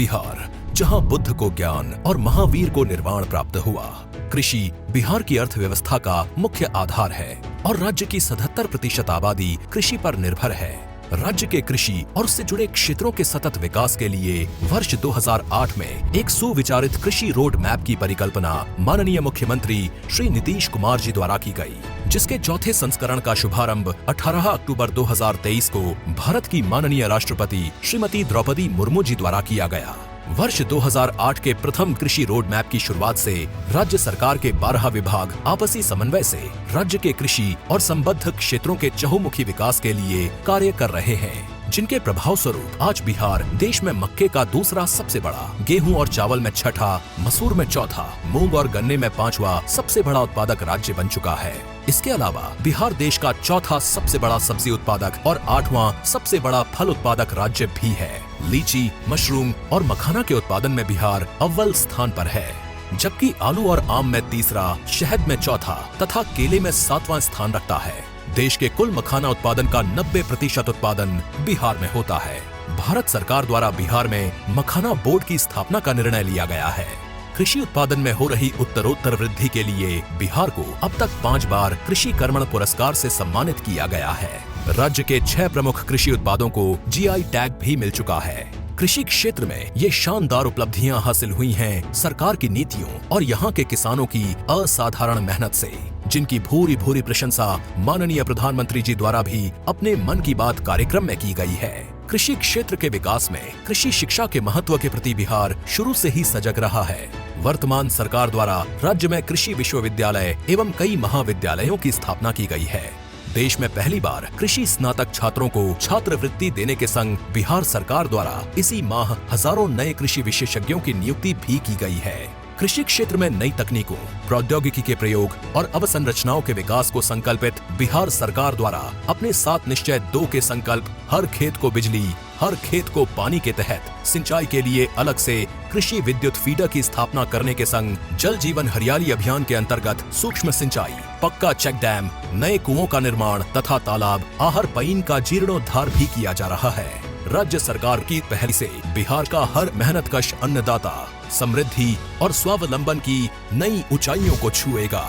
बिहार, जहां बुद्ध को ज्ञान और महावीर को निर्वाण प्राप्त हुआ। कृषि बिहार की अर्थव्यवस्था का मुख्य आधार है और राज्य की 77% आबादी कृषि पर निर्भर है। राज्य के कृषि और उससे जुड़े क्षेत्रों के सतत विकास के लिए वर्ष 2008 में एक सुविचारित कृषि रोड मैप की परिकल्पना माननीय मुख्यमंत्री श्री नीतीश कुमार जी द्वारा की गई, जिसके चौथे संस्करण का शुभारंभ 18 अक्टूबर 2023 को भारत की माननीय राष्ट्रपति श्रीमती द्रौपदी मुर्मू जी द्वारा किया गया। वर्ष 2008 के प्रथम कृषि रोड मैप की शुरुआत से राज्य सरकार के 12 विभाग आपसी समन्वय से राज्य के कृषि और संबद्ध क्षेत्रों के चहुमुखी विकास के लिए कार्य कर रहे हैं, जिनके प्रभाव स्वरूप आज बिहार देश में मक्के का दूसरा सबसे बड़ा, गेहूं और चावल में छठा, मसूर में चौथा, मूंग और गन्ने में पांचवा सबसे बड़ा उत्पादक राज्य बन चुका है। इसके अलावा बिहार देश का चौथा सबसे बड़ा सब्जी उत्पादक और 8वां सबसे बड़ा फल उत्पादक राज्य भी है। लीची, मशरूम और मखाना के उत्पादन में बिहार अव्वल स्थान पर है, जबकि आलू और आम में तीसरा, शहद में चौथा तथा केले में 7वां स्थान रखता है। देश के कुल मखाना उत्पादन का 90% उत्पादन बिहार में होता है। भारत सरकार द्वारा बिहार में मखाना बोर्ड की स्थापना का निर्णय लिया गया है। कृषि उत्पादन में हो रही उत्तरोत्तर वृद्धि के लिए बिहार को अब तक 5 बार कृषि कर्मण पुरस्कार से सम्मानित किया गया है। राज्य के 6 प्रमुख कृषि उत्पादों को जीआई टैग भी मिल चुका है। कृषि क्षेत्र में ये शानदार उपलब्धियां हासिल हुई हैं सरकार की नीतियों और यहाँ के किसानों की असाधारण मेहनत से, जिनकी भूरी भूरी प्रशंसा माननीय प्रधानमंत्री जी द्वारा भी अपने मन की बात कार्यक्रम में की गई है। कृषि क्षेत्र के विकास में कृषि शिक्षा के महत्व के प्रति बिहार शुरू से ही सजग रहा है। वर्तमान सरकार द्वारा राज्य में कृषि विश्वविद्यालय एवं कई महाविद्यालयों की स्थापना की गई है। देश में पहली बार कृषि स्नातक छात्रों को छात्रवृत्ति देने के संग बिहार सरकार द्वारा इसी माह हजारों नए कृषि विशेषज्ञों की नियुक्ति भी की गई है। कृषि क्षेत्र में नई तकनीकों, प्रौद्योगिकी के प्रयोग और अवसंरचनाओं के विकास को संकल्पित बिहार सरकार द्वारा अपने 7 निश्चय 2 के संकल्प हर खेत को बिजली, हर खेत को पानी के तहत सिंचाई के लिए अलग से कृषि विद्युत फीडर की स्थापना करने के संग जल जीवन हरियाली अभियान के अंतर्गत सूक्ष्म सिंचाई, पक्का चेक डैम, नए कुओं का निर्माण तथा तालाब, आहर पईन का जीर्णोद्धार भी किया जा रहा है। राज्य सरकार की पहल से बिहार का हर मेहनतकश अन्नदाता समृद्धि और स्वावलंबन की नई ऊंचाइयों को छुएगा।